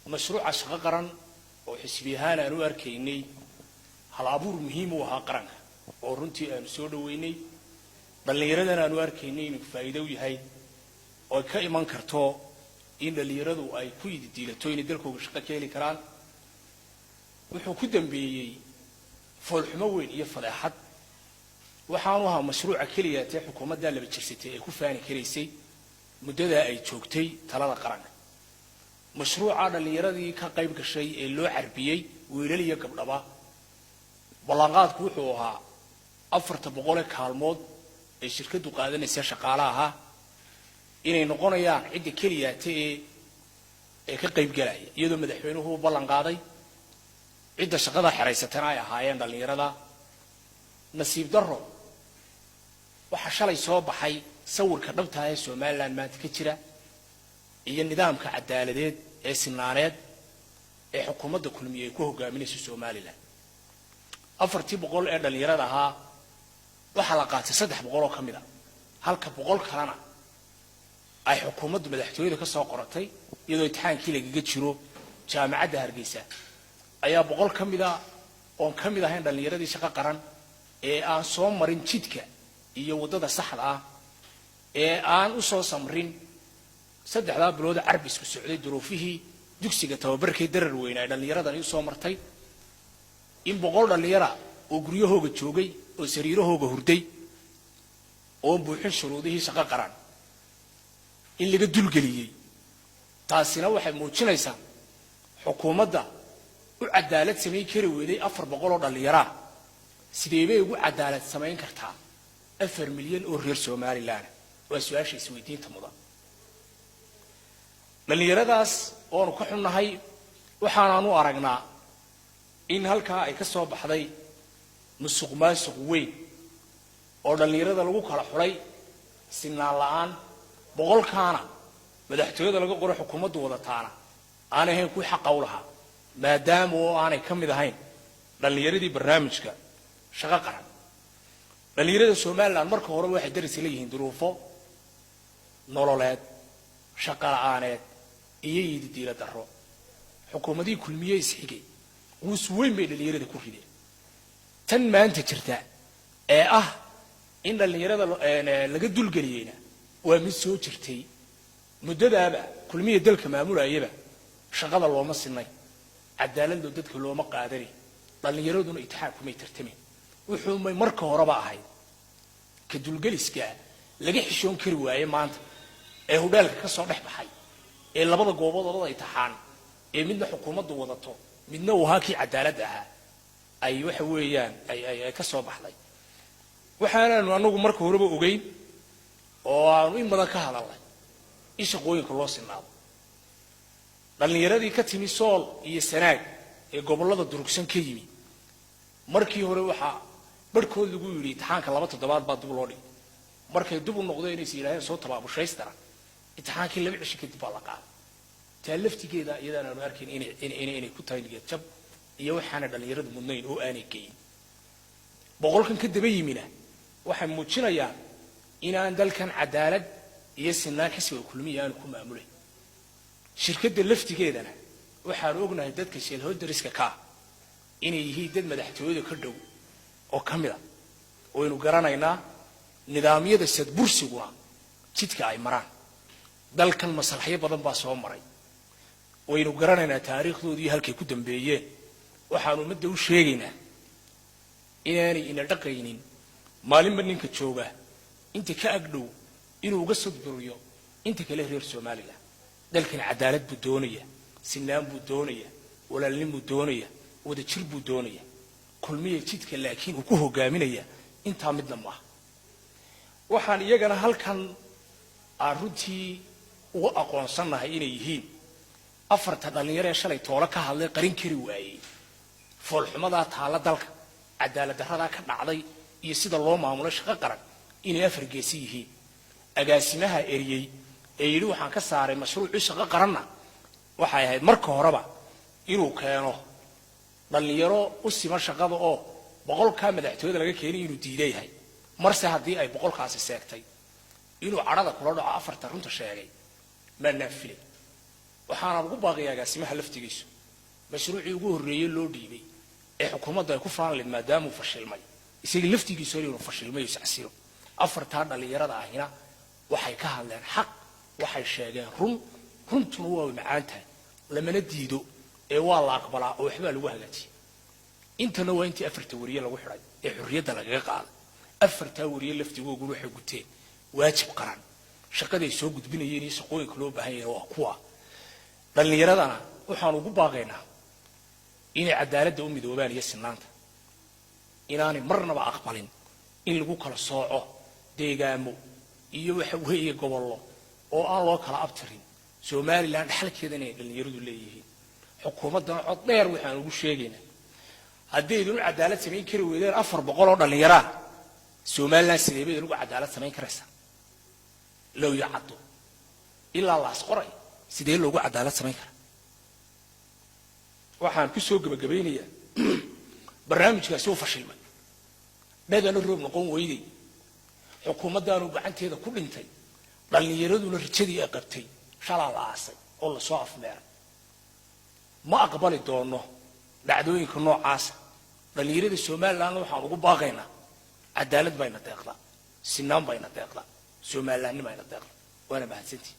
مشروع شقة قرن وحسبيها أنا أركيني هل عبور مهم وها قرن ورنتي أنا سود ويني بل يردنا أنا أركيني فائدة ويهاي وكأي كرتو إن اللي يردوا أي كويد ديلتوين يدركوا شقة كيلي كران وحو كدن بي فالحموين يفضحت وحانوها مشروع كلية حكومة دالة بتشرسيتي يكون كريسي مدة أي شوكتي ثلاثة قرن مشروع على اللي يردي كقريب كشيء اللي عربية ويرلي قبل أبا بلغات كوحوها أفرت بقولك هالمود الشركة قاعدة نسيا شقالها إن نقول يا عند كلية تي كقريب جلاي يدوم مدحونه هو بلغاتي عند شقة حريستنا يا هايان اللي يردا نصيب دره وحشلي صوب حي صور كربتها سومالان ما تكتيره هي النظام كعدالة السنارات حكومة كلمية كوجا من السوماليلا أفرتي بقول إن اللي يردها وحلقات صدح بقوله كمذا هل كبقول كلامنا أي حكومة مدحتوي لك السوقرتي يدو يتحان كيلك يجتشرو جامعة هرقيسة أي بقول كمذا أو كمذا هين اللي يردي شقة قرن أن صوم مرين تشتكى يودد الصحراء أن أصوص مرين صدق لا بلود عربي السعودي ظروفه دكسي توبرك يدرر وين اللي يرى ذا يسوى مرتي إن بقول اللي يرى وقريه هو جوجي وسريره هو هردي وبوحين شروطه شقة قران اللي قد الجليي تاسنا واحد موتشنا يسا حكومة ده وعدالة سمين كري وذي أفر بقول اللي يرى سيدي وعدالة سمين كرتها 4 مليون أورير سومالي لان وسؤال شيء سويدين تمضى dhalinyaradaas oo ku xunnahay waxaan u aragnaa in halka ay ka soo baxday musuqmaasuq weyn oo dhalinyarada lagu kala xulay sinaan la'aan boqolkaana madaxtooyada laga qoro xukuumaddu wadataana aan ahayn ku xaq u lahaa maadaama oo aanay ka mid ahayn dhalinyaradii barnaamijka shaqo qaran dhalinyarada Soomaaliland marka hore waxay daris leeyihiin duruufo nololeed shaqo la'aaneed إيه ديلا درو حكومة دي كل مية يسحقي وسوين بين اللي يرد كوفيدي تن ما أنت ترتاع إن اللي يرد لقدوا الجرينا ومسوا ترتي مدة بقى كل مية دلك معمولة يبقى شغال الله مصنعي عدالة دودك اللي هو مقادري اللي يردون يتحاكم يترتمي وحوم مركه ربع هاي كدول جلس كا لقي حشون كرواية ما أنت هو بالك كسر بحي labada goobood ay taxaan midna xukuumaddu wadato midna uu haaki cadaalad ah ay wax weeyaan ay ka soo baxday waxaanu anagu marka horeba ogeyn oo aanu in badan ka hadalnay shaqooyinka loo sinaado dhalinyaradii ka timi Sool iyo Sanaag ee gobolada durugsan ka yimi markii hore waxa barkood lagu yiri taxaanka 2 toddobaad baa dib loo dhigay markay dib u noqdeen inay Ilaahay soo tabaabushaysta imtixaankii laba cisho kadib baa la qaaday taalaftigeeda iyadana aanu arkin inay ku tahay niyad jab iyo waxaana dhalinyaradu mudnayn oo aanay geeyin boqolkan ka daba yimina waxay muujinayaan inaan dalkan cadaalad iyo sinaan xisbiga kulmiye aan ku maamulay shirkadda laftigeedana waxaan ognahay dadka shareholderiska ka inay yihiin dad madaxtooyada ka dhow oo kamid ah oo inuu garanaynaa nidaamyada sadbursiguna jidka ay maraan dalkan maslaxyo badan baa soo maray waynu garanaynaa taariikhdoodii halkay ku dambeeyeen waxaanu ummadda u sheegaynaa inaanay ina dhaqaynin maalinba ninka jooga inta ka agdhow inuu uga sodburiyo inta kale reer Soomaaliland dalkan cadaalad buu doonaya sinaan buu doonaya walaalnimo buu doonaya wada jir buu doonaya kulmiye jidka laakiin uu ku hogaaminaya inta midna ma waxaan iyagana halkan runtii ugu aqoonsanahay inay yihiin afarta dhalinyaro ee shalay toolo ka hadlay qarin kari waayay foolxumada taala dalka cadaalad darrada ka dhacday iyo sida loo maamulo shaqo qaran inay afar geesi yihiin agaasimaha eriyay ee yiri waxaan ka saaray mashruuc shaqo qaranna waxay ahayd marka horeba inuu keeno dhalinyaro u sima shaqada oo boqolka madaxtooyada laga keenay inuu diiday yahay marse haddii ay boqolkaasi seegtay inuu carada kula dhaco afarta runta sheegay ma naafilay waxaana ugu baaqayaa agaasimaha laftigiisu mashruucii ugu horreeyay loo dhiibay ee xukuumadda ay ku faanleed maadaama uu fashilmay isaga laftigiisu inuu fashilmay oo iscasilo afartaa dhalinyarada ahina waxay ka hadleen xaq waxay sheegeen runtuna waa macaan tahay lamana diido ee waa la aqbalaa oo waxba lagu hagaajiyay intana waa intii afarta wariye lagu xidhay ee xurriyadda lagaga qaaday afartaa wariye laftigoodu waxay guteen waajib qaran shaqaday soo gudbinayeen iyo shaqooyinka loo baahan yahay waa kuwa dhalinyaradana waxaan ugu baaqaynaa inay cadaaladda u midoobaan iyo sinaanta inaanay marnaba aqbalin in lagu kala sooco deegaamo iyo waxa weeye gobollo oo aan loo kala abtirin Somaliland xalkeeda inay dhalinyaradu leeyihiin xukuumaddan cod dheer waxaan ugu sheegaynaa haddii idin cadaalad samayn kari weydeen 400 oo dhalinyaro Somaliland sidee bay ugu cadaalad samayn karaysaa loo yacado ilaa la asqoray sidee loogu cadaalad samayn karaa waxaan ku soo gabagabeynayaa barnaamijkaasi oo fashilmay dhagana roob noqon weyday xukuumaddaanu gacanteeda ku dhintay dhalinyaraduna rajadii ay qabtay shalaa la aasay oo la soo afmeeray ma aqbali doono dhacdooyinka noocaas dhalinyarada Somaliland waxaan ugu baaqaynaa cadaalad bayna deeqda sinaan bayna deeqda Somaliland bayna deeqda waana mahadsantii